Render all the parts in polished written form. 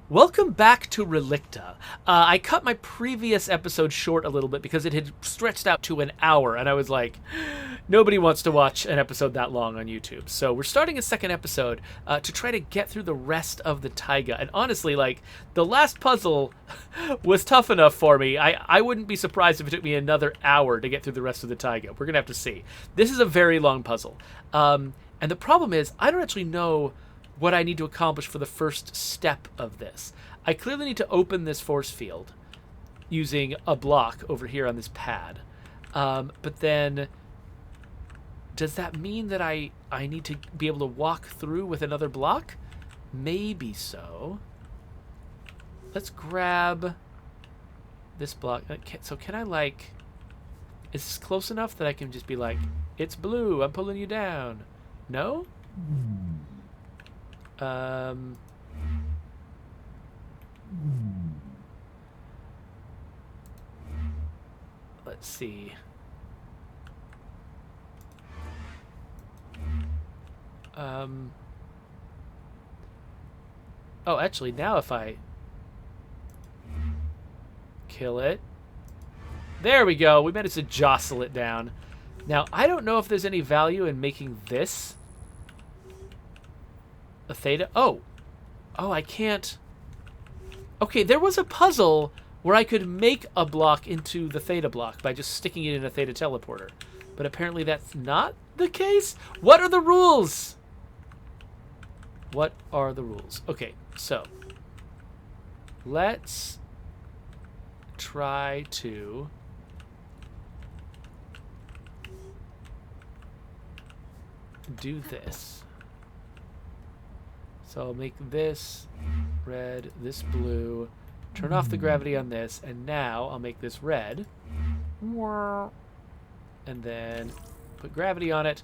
Welcome back to Relicta. I cut my previous episode short a little bit because it had stretched out to an hour, and I was like, nobody wants to watch an episode that long on YouTube. So we're starting a second episode to try to get through the rest of the Taiga. And honestly, like, the last puzzle was tough enough for me. I wouldn't be surprised if it took me another hour to get through the rest of the Taiga. We're going to have to see. This is a very long puzzle. And the problem is, I don't actually know what I need to accomplish for the first step of this. I clearly need to open this force field using a block over here on this pad. But then, does that mean that I need to be able to walk through with another block? Maybe so. Let's grab this block. So can I, like, is this close enough that I can just be like, it's blue, I'm pulling you down? No? Let's see. Oh, actually, now if I kill it, there we go. We managed to jostle it down. Now, I don't know if there's any value in making this a theta. Oh, I can't. Okay, there was a puzzle where I could make a block into the theta block by just sticking it in a theta teleporter. But apparently that's not the case. What are the rules? What are the rules? Okay, so let's try to do this. So I'll make this red, this blue, turn off the gravity on this, and now I'll make this red. And then put gravity on it.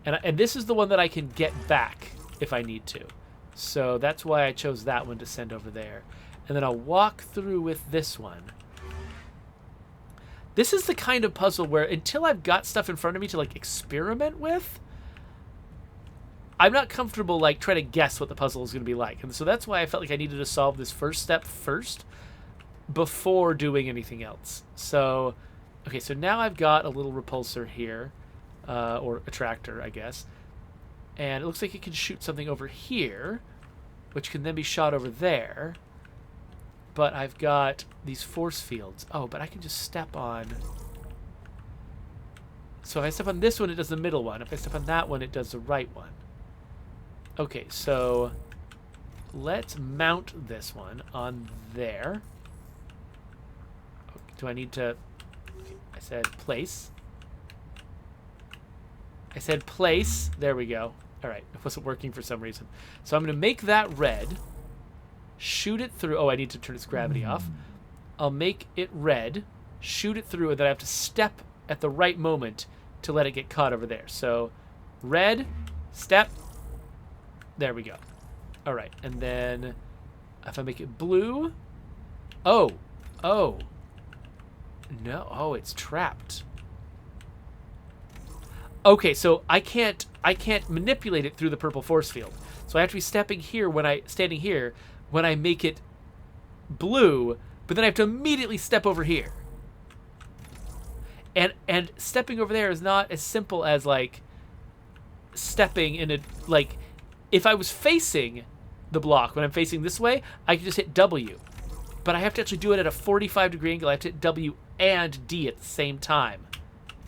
And this is the one that I can get back if I need to. So that's why I chose that one to send over there. And then I'll walk through with this one. This is the kind of puzzle where until I've got stuff in front of me to, like, experiment with, I'm not comfortable, like, trying to guess what the puzzle is going to be like. And so that's why I felt like I needed to solve this first step first before doing anything else. So, okay, so now I've got a little repulsor here, or attractor, I guess. And it looks like it can shoot something over here, which can then be shot over there. But I've got these force fields. Oh, but I can just step on. So if I step on this one, it does the middle one. If I step on that one, it does the right one. Okay, so let's mount this one on there. Do I need to... Okay, I said place. I said place. There we go. All right, it wasn't working for some reason. So I'm going to make that red. Shoot it through. Oh, I need to turn its gravity off. I'll make it red. Shoot it through, and then I have to step at the right moment to let it get caught over there. So red, step. There we go. All right, and then if I make it blue, oh, no, oh, it's trapped. Okay, so I can't manipulate it through the purple force field. So I have to be standing here when I make it blue, but then I have to immediately step over here. And stepping over there is not as simple as, like, stepping in a, like, if I was facing the block, when I'm facing this way, I can just hit W. But I have to actually do it at a 45-degree angle. I have to hit W and D at the same time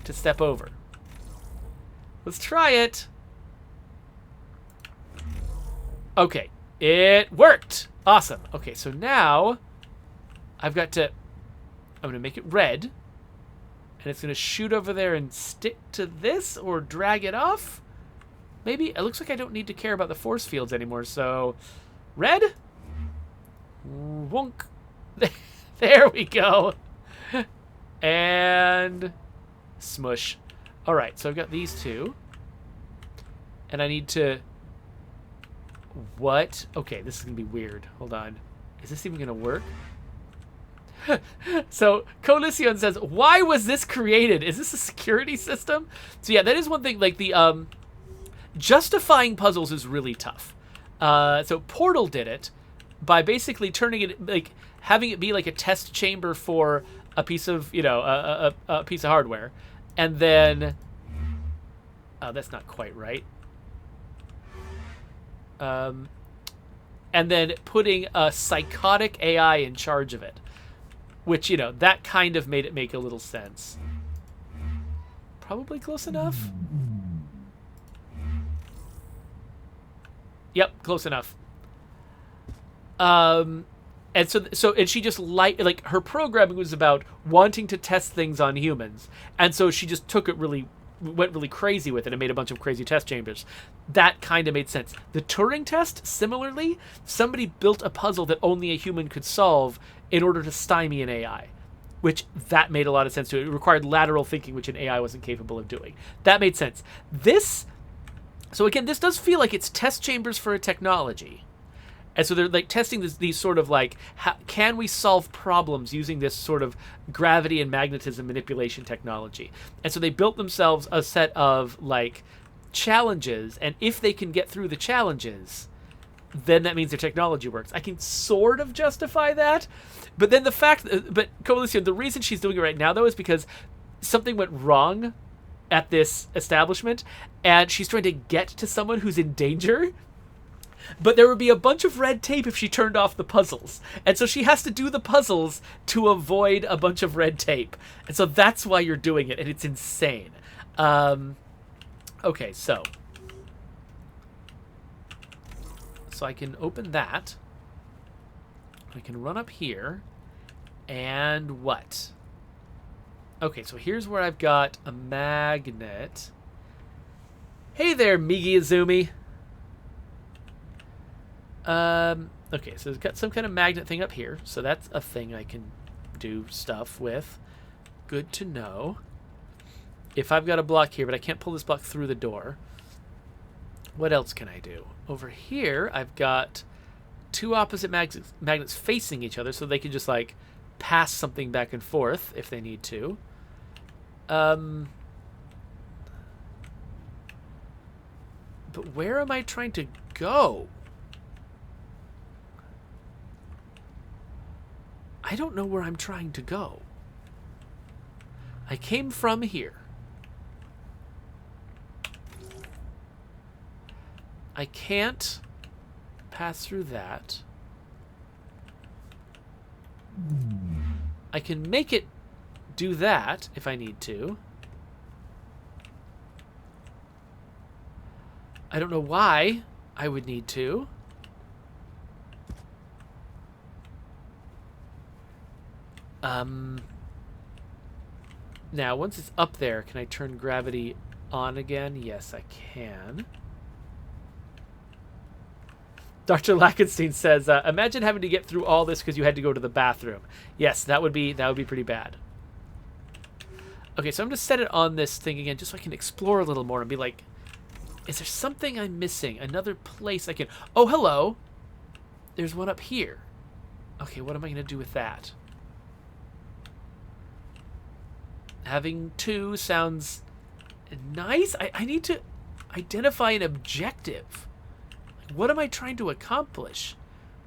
to step over. Let's try it. Okay, it worked. Awesome. Okay, so now I've got to... I'm going to make it red. And it's going to shoot over there and stick to this or drag it off. Maybe. It looks like I don't need to care about the force fields anymore. So, red. Wonk. There we go. And smush. All right, so I've got these two. And I need to... What? Okay, this is going to be weird. Hold on. Is this even going to work? So, Colision says, why was this created? Is this a security system? So yeah, that is one thing. Like, the justifying puzzles is really tough. So Portal did it, by basically turning it, like, having it be like a test chamber for a piece of, a piece of hardware. And then, oh, that's not quite right. And then putting a psychotic AI in charge of it, which, that kind of made it make a little sense. Probably close enough. Yep, close enough. And and she just like her programming was about wanting to test things on humans, and so she just went really crazy with it and made a bunch of crazy test chambers. That kind of made sense. The Turing test, similarly, somebody built a puzzle that only a human could solve in order to stymie an AI, which that made a lot of sense to it. It required lateral thinking, which an AI wasn't capable of doing. That made sense. So again, this does feel like it's test chambers for a technology. And so they're like testing these sort of like, can we solve problems using this sort of gravity and magnetism manipulation technology? And so they built themselves a set of like challenges, and if they can get through the challenges, then that means their technology works. I can sort of justify that, but then but Coalition, the reason she's doing it right now though is because something went wrong at this establishment, and she's trying to get to someone who's in danger. But there would be a bunch of red tape if she turned off the puzzles. And so she has to do the puzzles to avoid a bunch of red tape. And so that's why you're doing it, and it's insane. Okay, so I can open that. I can run up here. And what? Okay, so here's where I've got a magnet. Hey there, Migi Izumi. Okay, so it's got some kind of magnet thing up here. So that's a thing I can do stuff with. Good to know. If I've got a block here, but I can't pull this block through the door. What else can I do? Over here, I've got two opposite magnets facing each other, so they can just, like, pass something back and forth if they need to. But where am I trying to go? I don't know where I'm trying to go. I came from here. I can't pass through that. I can make it do that if I need to. I don't know why I would need to. Now, once it's up there, can I turn gravity on again? Yes, I can. Dr. Lackenstein says, imagine having to get through all this because you had to go to the bathroom. Yes, that would be pretty bad. Okay, so I'm going to set it on this thing again just so I can explore a little more and be like, is there something I'm missing? Another place I can... Oh, hello. There's one up here. Okay, what am I going to do with that? Having two sounds nice. I need to identify an objective. Like, what am I trying to accomplish?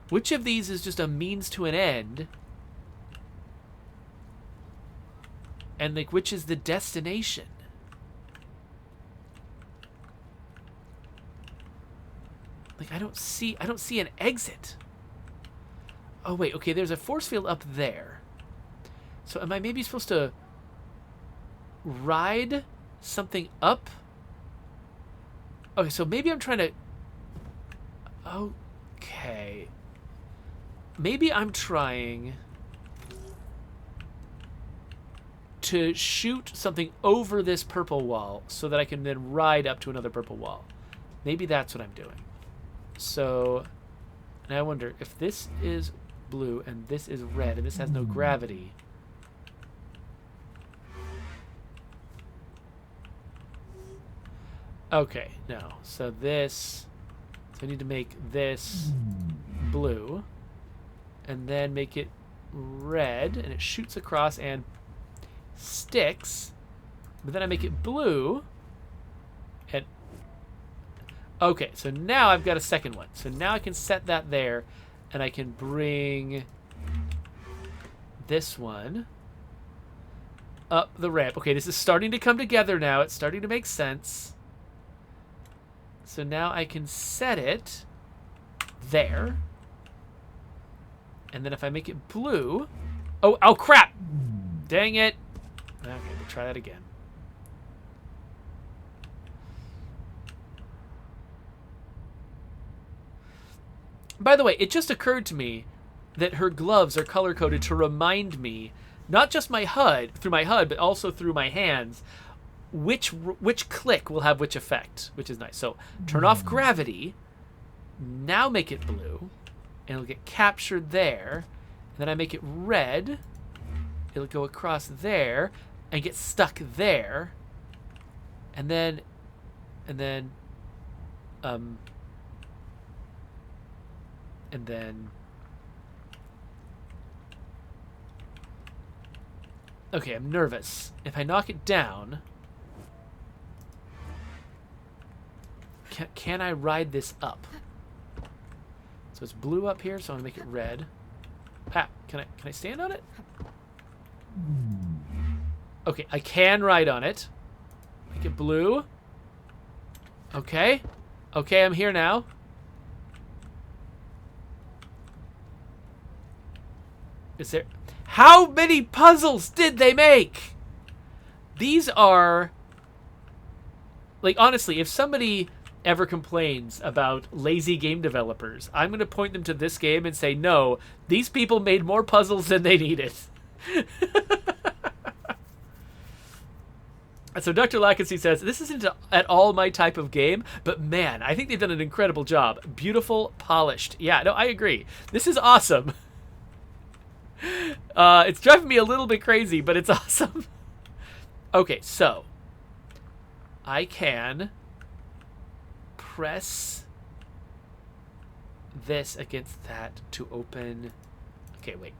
Which of these is just a means to an end? And like, which is the destination? Like, I don't see an exit. Oh wait, okay, there's a force field up there. So am I maybe supposed to ride something up? Okay, so maybe I'm trying to... Okay. Maybe I'm trying to shoot something over this purple wall so that I can then ride up to another purple wall. Maybe that's what I'm doing. So, and I wonder if this is blue and this is red and this has no gravity... Okay, no. So this... So I need to make this blue. And then make it red. And it shoots across and sticks. But then I make it blue. And... Okay, so now I've got a second one. So now I can set that there. And I can bring this one up the ramp. Okay, this is starting to come together now. It's starting to make sense. So now I can set it there. And then if I make it blue... Oh, crap! Dang it. Okay, we'll try that again. By the way, it just occurred to me that her gloves are color-coded to remind me, not just my HUD, through my HUD, but also through my hands, which click will have which effect, which is nice. So turn off gravity, now make it blue, and it'll get captured there. And then I make it red, it'll go across there and get stuck there. And then okay, I'm nervous. If I knock it down, can I ride this up? So it's blue up here, so I'm gonna make it red. Ah, can I stand on it? Okay, I can ride on it. Make it blue. Okay. Okay, I'm here now. Is there... How many puzzles did they make? These are... Like, honestly, if somebody ever complains about lazy game developers, I'm going to point them to this game and say, no, these people made more puzzles than they needed. So Dr. Lackensy says, this isn't at all my type of game, but man, I think they've done an incredible job. Beautiful, polished. Yeah, no, I agree. This is awesome. It's driving me a little bit crazy, but it's awesome. Okay, so I can press this against that to open... Okay, wait.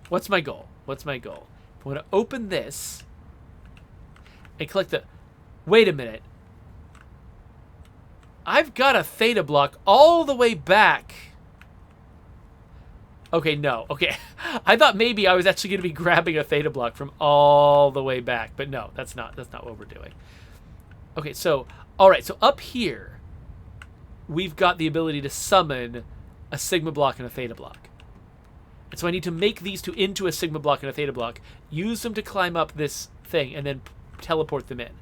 What's my goal? What's my goal? I want to open this and click the... Wait a minute. I've got a theta block all the way back. Okay, no. Okay. I thought maybe I was actually going to be grabbing a theta block from all the way back, but no, that's not what we're doing. Okay, so all right, so up here we've got the ability to summon a sigma block and a theta block. And so I need to make these two into a sigma block and a theta block, use them to climb up this thing, and then teleport them in.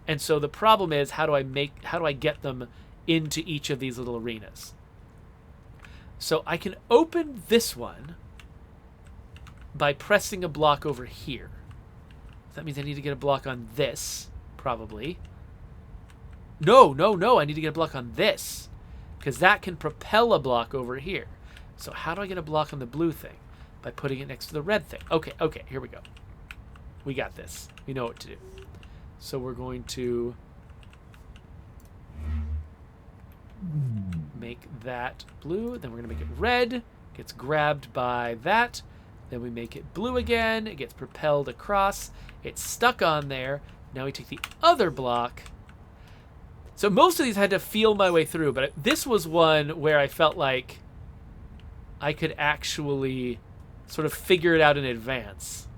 And so the problem is, how do I get them into each of these little arenas? So I can open this one by pressing a block over here. That means I need to get a block on this, probably. No, I need to get a block on this, because that can propel a block over here. So how do I get a block on the blue thing? By putting it next to the red thing. Okay, here we go. We got this. We know what to do. So we're going to make that blue. Then we're going to make it red. Gets grabbed by that. Then we make it blue again. It gets propelled across. It's stuck on there. Now we take the other block. So most of these I had to feel my way through, but this was one where I felt like I could actually sort of figure it out in advance.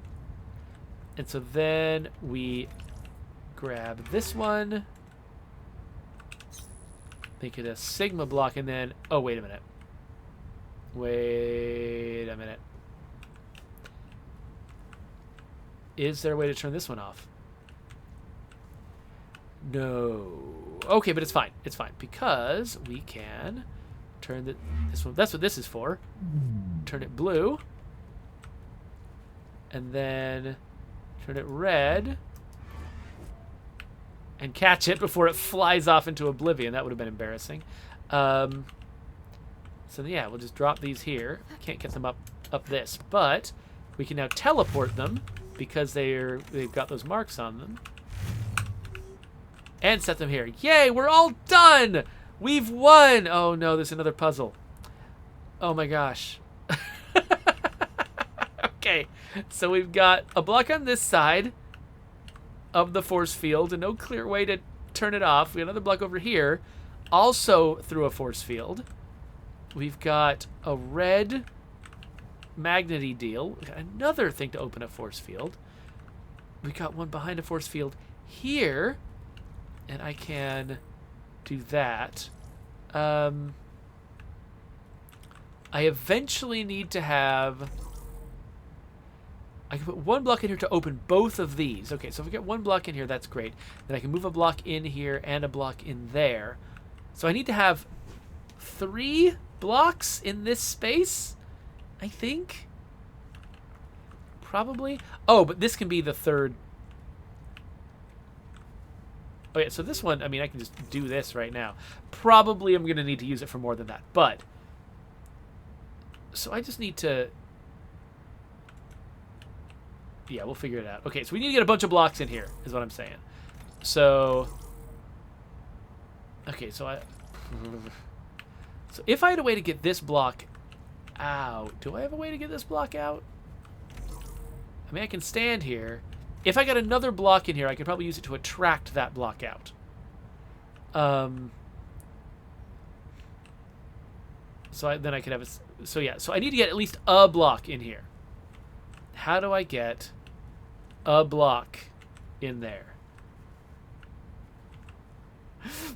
And so then we grab this one, make it a sigma block, and then, oh, wait a minute. Wait a minute. Is there a way to turn this one off? No. Okay, but it's fine. It's fine, because we can turn this one. That's what this is for. Turn it blue. And then turn it red. And catch it before it flies off into oblivion. That would have been embarrassing. So yeah, we'll just drop these here. Can't get them up this, but we can now teleport them because they've got those marks on them. And set them here. Yay, we're all done! We've won! Oh no, there's another puzzle. Oh my gosh. Okay, so we've got a block on this side of the force field and no clear way to turn it off. We have another block over here, also through a force field. We've got a red magnety deal. We've got another thing to open a force field. We got one behind a force field here. And I can do that. I eventually need to have... I can put one block in here to open both of these. Okay, so if we get one block in here, that's great. Then I can move a block in here and a block in there. So I need to have 3 blocks in this space, I think. Probably. Oh, but this can be the third. Oh, yeah, so this one, I mean, I can just do this right now. Probably I'm going to need to use it for more than that. But, so I just need to... Yeah, we'll figure it out. Okay, so we need to get a bunch of blocks in here, is what I'm saying. So... Okay, so I... So if I had a way to get this block out... Do I have a way to get this block out? I mean, I can stand here. If I got another block in here, I could probably use it to attract that block out. Then I could have a... So yeah, so I need to get at least a block in here. How do I get a block in there?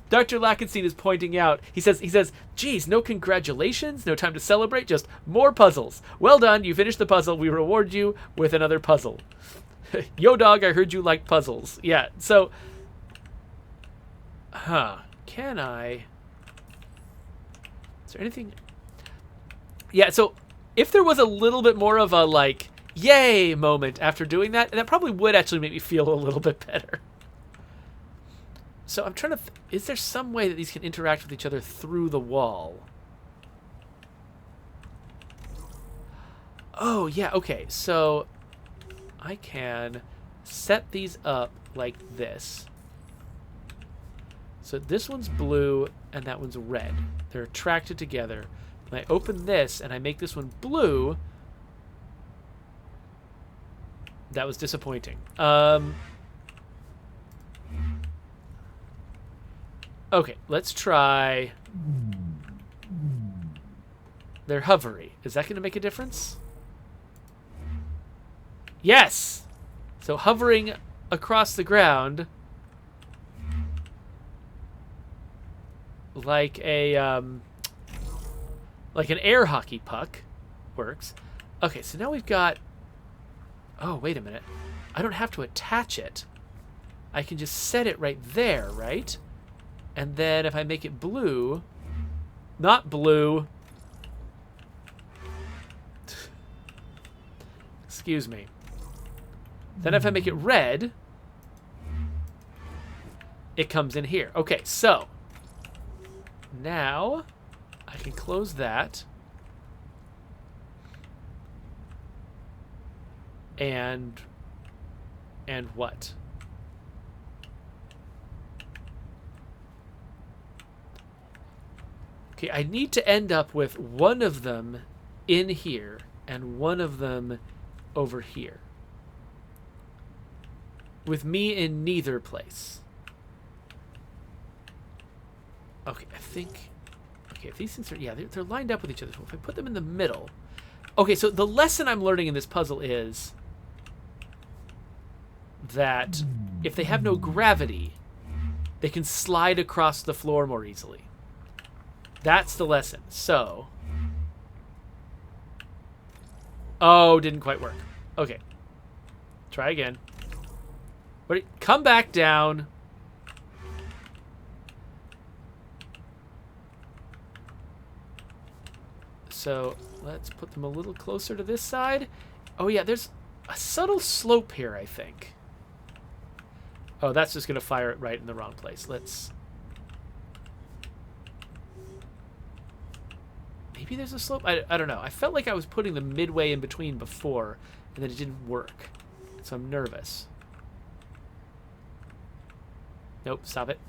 Dr. Lackenstein is pointing out, he says, geez, no congratulations, no time to celebrate, just more puzzles. Well done, you finished the puzzle, we reward you with another puzzle. Yo, dog, I heard you like puzzles. Yeah, so... Can I... Is there anything... Yeah, so if there was a little bit more of a, like, yay moment after doing that, that probably would actually make me feel a little bit better. So I'm trying to... Is there some way that these can interact with each other through the wall? Oh, yeah, okay. So I can set these up like this. So this one's blue and that one's red. They're attracted together. When I open this and I make this one blue... That was disappointing. Okay, let's try... They're hovery. Is that going to make a difference? Yes! So hovering across the ground like an air hockey puck works. Okay, so now we've got... Oh, wait a minute. I don't have to attach it. I can just set it right there, right? And then if I make it blue... Not blue. Excuse me. Then if I make it red... It comes in here. Okay, so... Now... I can close that. And what? Okay, I need to end up with one of them in here and one of them over here. With me in neither place. Okay, I think... Okay, if these things are... Yeah, they're lined up with each other. So if I put them in the middle... Okay, so the lesson I'm learning in this puzzle is that if they have no gravity, they can slide across the floor more easily. That's the lesson. So... Oh, didn't quite work. Okay. Try again. Come back down. So let's put them a little closer to this side. Oh yeah, there's a subtle slope here, I think. Oh, that's just going to fire it right in the wrong place. Let's... Maybe there's a slope? I don't know. I felt like I was putting them midway in between before, and then it didn't work. So I'm nervous. Nope, stop it.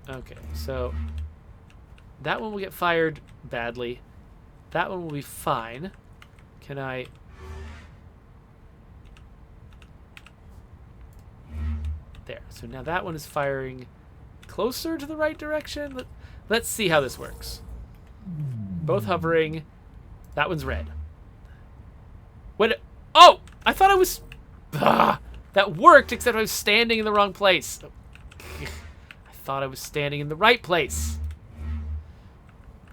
Okay, so that one will get fired badly. That one will be fine. Can I... There. So now that one is firing closer to the right direction. Let's see how this works. both hovering. That one's red. What? Oh! I thought I was... that worked, except I was standing in the wrong place. I thought I was standing in the right place.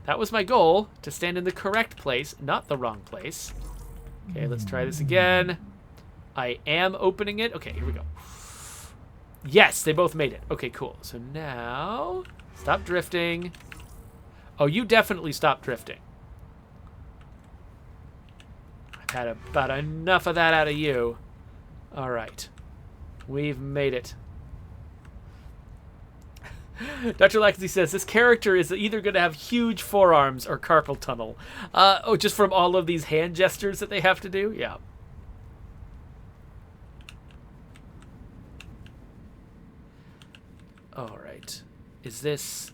That was my goal, to stand in the correct place, not the wrong place. Okay, let's try this again. I am opening it. Okay, here we go. Yes, they both made it. Okay, cool. So now, stop drifting. Oh, you definitely stopped drifting. I've had about enough of that out of you. All right. We've made it. Dr. Laxey says, this character is either going to have huge forearms or carpal tunnel. Oh, just from all of these hand gestures that they have to do? Yeah. All right. Is this...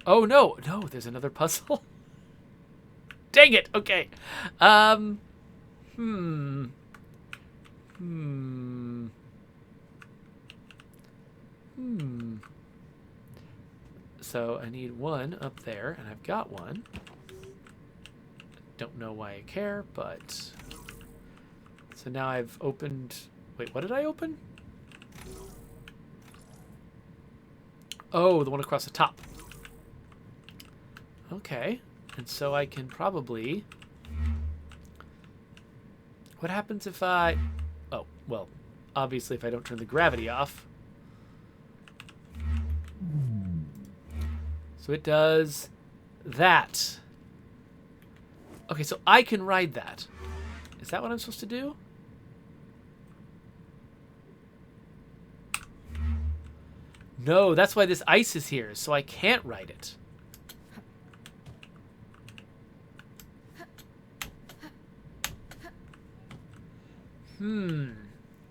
Oh, no. No, there's another puzzle. Dang it. Okay. So I need one up there, and I've got one. Don't know why I care, but... So now I've opened... Wait, what did I open? Oh, the one across the top. Okay. And so I can probably... What happens if I... Oh, well, obviously if I don't turn the gravity off. So it does that. Okay, so I can ride that. Is that what I'm supposed to do? No, that's why this ice is here, so I can't ride it.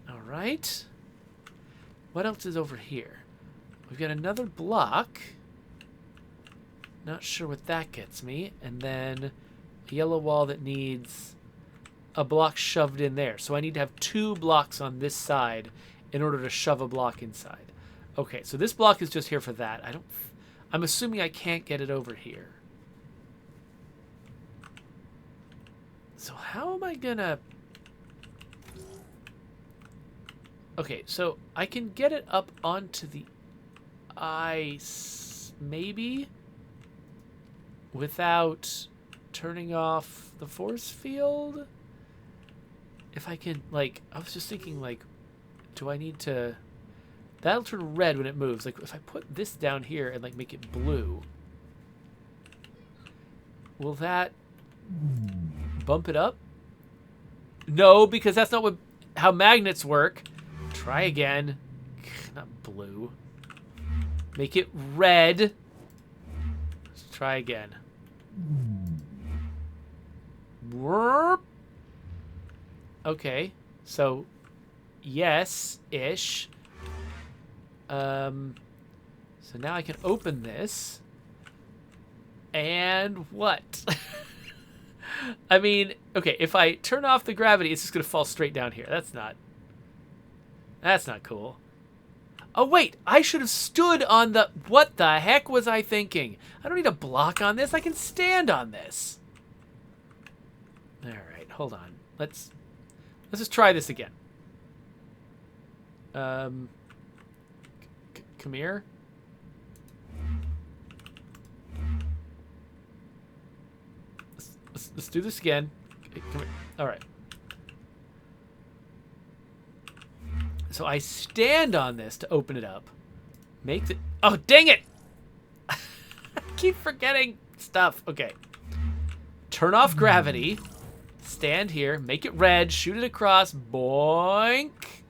All right. What else is over here? We've got another block. Not sure what that gets me. And then a yellow wall that needs a block shoved in there. So I need to have 2 blocks on this side in order to shove a block inside. Okay, so this block is just here for that. I'm assuming I can't get it over here. So how am I gonna... Okay, so I can get it up onto the ice, maybe, without turning off the force field? If I can, like, I was just thinking, like, do I need to... That'll turn red when it moves. Like, if I put this down here and, like, make it blue, will that bump it up? No, because that's not how magnets work. Try again. Not blue. Make it red. Let's try again. Okay, so yes-ish. So now I can open this. And what? I mean, okay, if I turn off the gravity, it's just going to fall straight down here. That's not cool. Oh, wait, I should have stood on the... What the heck was I thinking? I don't need a block on this. I can stand on this. All right, hold on. Let's just try this again. Come here. Let's do this again. Come here. All right. So I stand on this to open it up. Make the... Oh, dang it! I keep forgetting stuff. Okay. Turn off gravity. Stand here. Make it red. Shoot it across. Boink.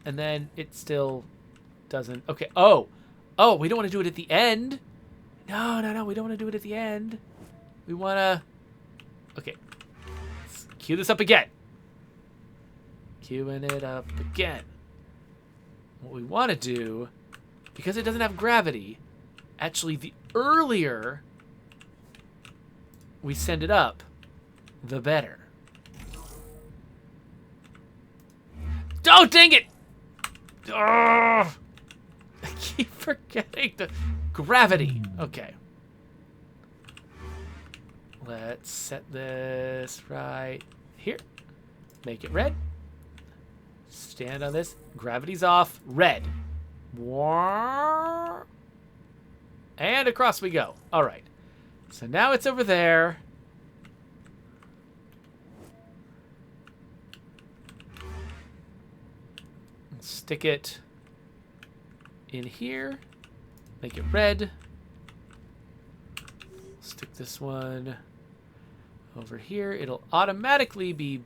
And then it still doesn't... Okay. Oh. Oh, we don't want to do it at the end. No. We don't want to do it at the end. We want to... Okay. Let's cue this up again. Queuing it up again. What we want to do, because it doesn't have gravity, actually the earlier we send it up, the better. Oh, dang it! Oh, I keep forgetting the gravity. Okay. Let's set this right here. Make it red. Stand on this. Gravity's off. Red. And across we go. All right. So now it's over there. Stick it in here. Make it red. Stick this one over here. It'll automatically be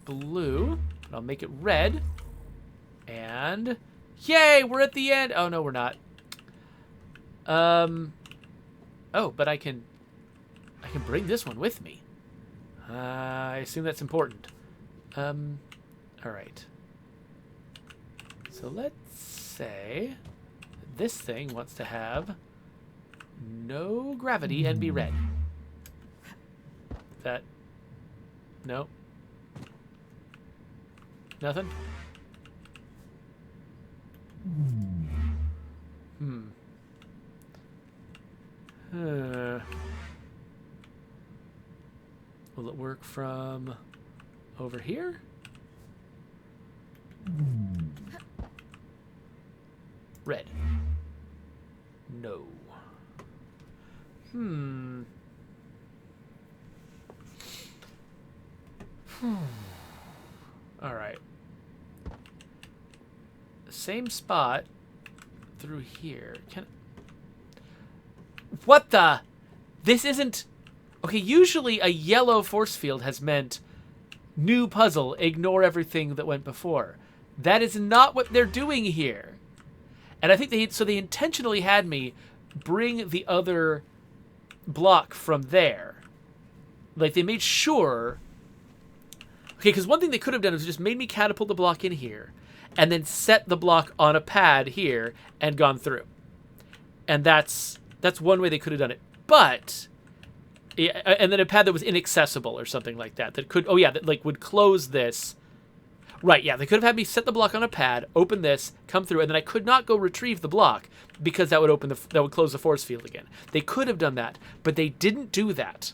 blue. But I'll make it red. And yay, we're at the end. Oh no, we're not. Oh, but I can bring this one with me. I assume that's important. All right. So let's say this thing wants to have no gravity and be red. That, no. Nothing? Will it work from over here? Red. No. All right. Same spot through here. What the? This isn't... Okay, usually a yellow force field has meant new puzzle, ignore everything that went before. That is not what they're doing here. And I think they intentionally had me bring the other block from there. Like, they made sure... Okay, because one thing they could have done is just made me catapult the block in here and then set the block on a pad here and gone through. And that's one way they could have done it. But... Yeah, and then a pad that was inaccessible or something like that. That could... Oh, yeah, that, like, would close this... Right, yeah, they could have had me set the block on a pad, open this, come through, and then I could not go retrieve the block because that would close the force field again. They could have done that, but they didn't do that.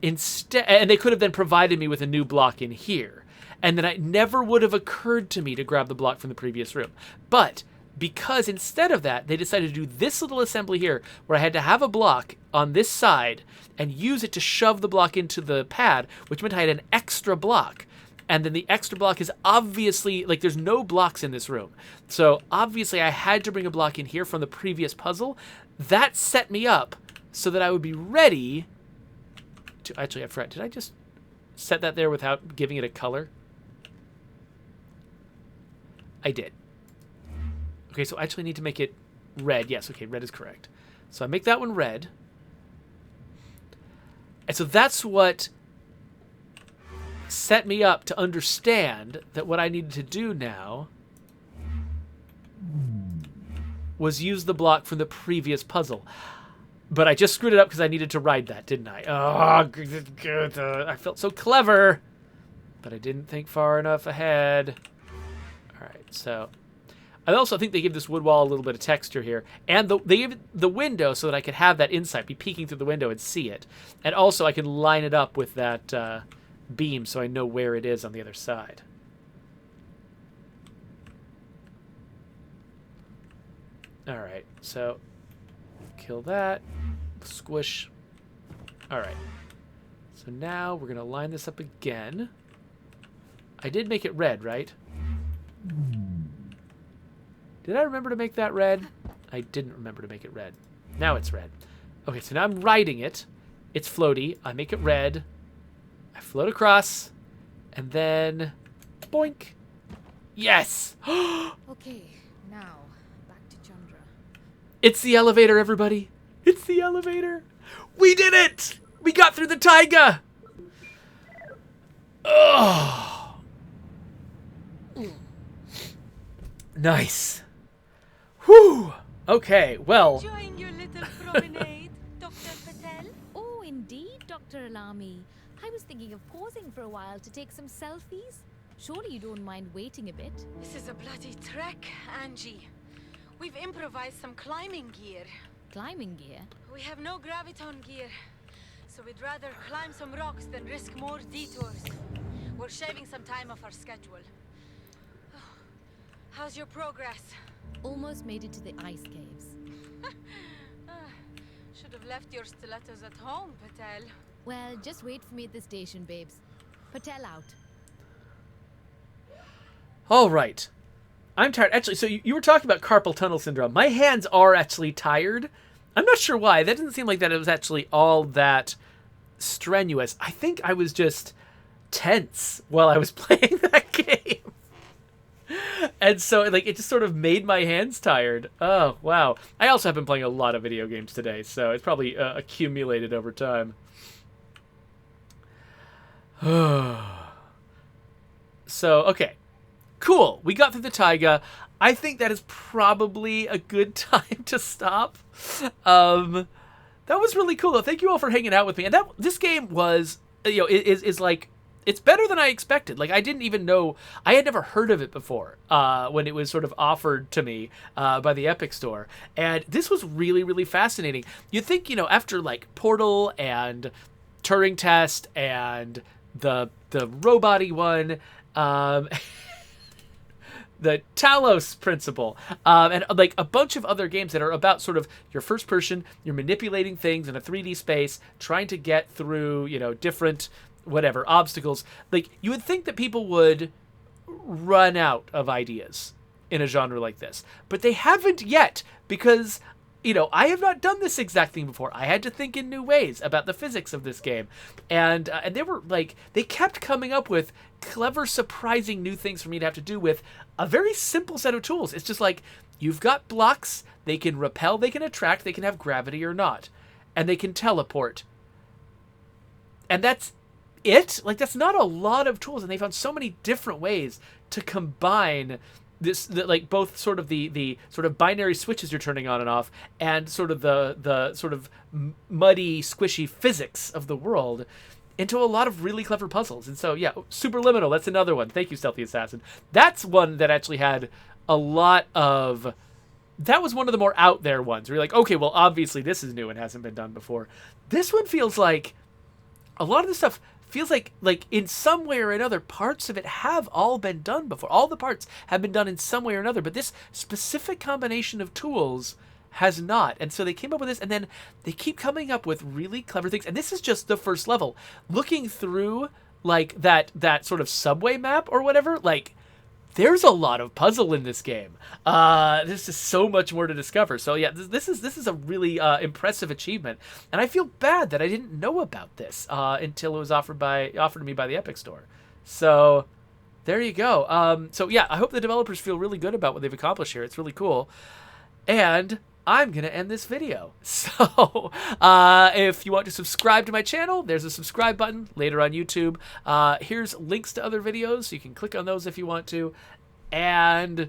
Instead, and they could have then provided me with a new block in here, and then it never would have occurred to me to grab the block from the previous room. But because instead of that, they decided to do this little assembly here where I had to have a block on this side and use it to shove the block into the pad, which meant I had an extra block. And then the extra block is obviously, like, there's no blocks in this room. So obviously I had to bring a block in here from the previous puzzle. That set me up so that I would be ready to... Actually, I forgot. Did I just set that there without giving it a color? I did. Okay, so I actually need to make it red. Yes, okay, red is correct. So I make that one red. And so that's what... set me up to understand that what I needed to do now was use the block from the previous puzzle. But I just screwed it up because I needed to ride that, didn't I? Oh, I felt so clever, but I didn't think far enough ahead. All right, so I also think they give this wood wall a little bit of texture here, and they gave it the window so that I could have that insight, be peeking through the window and see it, and also I can line it up with that beam so I know where it is on the other side. All right, so kill that, squish. All right, so now we're gonna line this up again. I did make it red, right? Did I remember to make that red? I didn't remember to make it red. Now it's red. Okay, so now I'm riding it. It's floaty. I make it red. I float across, and then boink. Yes. Okay, now back to Chandra. It's the elevator, everybody. It's the elevator. We did it. We got through the Taiga. Oh. Nice. Whew. Okay, well. Enjoying your little promenade, Dr. Patel? Oh, indeed, Dr. Alami. I was thinking of pausing for a while to take some selfies. Surely you don't mind waiting a bit? This is a bloody trek, Angie. We've improvised some climbing gear. Climbing gear? We have no graviton gear, so we'd rather climb some rocks than risk more detours. We're shaving some time off our schedule. How's your progress? Almost made it to the ice caves. Should have left your stilettos at home, Patel. Well, just wait for me at the station, babes. Patel out. All right. I'm tired. Actually, so you were talking about carpal tunnel syndrome. My hands are actually tired. I'm not sure why. That doesn't seem like that it was actually all that strenuous. I think I was just tense while I was playing that game. And so, like, it just sort of made my hands tired. Oh, wow. I also have been playing a lot of video games today, so it's probably accumulated over time. So, okay. Cool. We got through the Taiga. I think that is probably a good time to stop. That was really cool, though. Thank you all for hanging out with me. And this game was, is like, it's better than I expected. Like, I didn't even know, I had never heard of it before when it was sort of offered to me by the Epic Store. And this was really, really fascinating. You'd think, after like Portal and Turing Test and the robot-y one, the Talos Principle, and like a bunch of other games that are about sort of your first person, you're manipulating things in a 3D space, trying to get through, different whatever obstacles. Like, you would think that people would run out of ideas in a genre like this, but they haven't yet, because I have not done this exact thing before. I had to think in new ways about the physics of this game, and they were like, they kept coming up with clever, surprising new things for me to have to do with a very simple set of tools. It's just like, you've got blocks, they can repel, they can attract, they can have gravity or not, and they can teleport, and that's it. Like, that's not a lot of tools, and they found so many different ways to combine this, like, both sort of the sort of binary switches you're turning on and off, and sort of the sort of muddy, squishy physics of the world into a lot of really clever puzzles. And so, yeah, Superliminal, that's another one. Thank you, Stealthy Assassin. That's one that actually had a lot of... That was one of the more out there ones, where you're like, okay, well, obviously this is new and hasn't been done before. This one feels like... A lot of this stuff feels like in some way or another, parts of it have all been done before. All the parts have been done in some way or another, but this specific combination of tools has not. And so they came up with this, and then they keep coming up with really clever things. And this is just the first level. Looking through, like, that sort of subway map or whatever, like, there's a lot of puzzle in this game. This is so much more to discover. So yeah, this is a really impressive achievement, and I feel bad that I didn't know about this until it was offered to me by the Epic Store. So there you go. So yeah, I hope the developers feel really good about what they've accomplished here. It's really cool, and I'm going to end this video. So if you want to subscribe to my channel, there's a subscribe button later on YouTube. Here's links to other videos, so you can click on those if you want to. And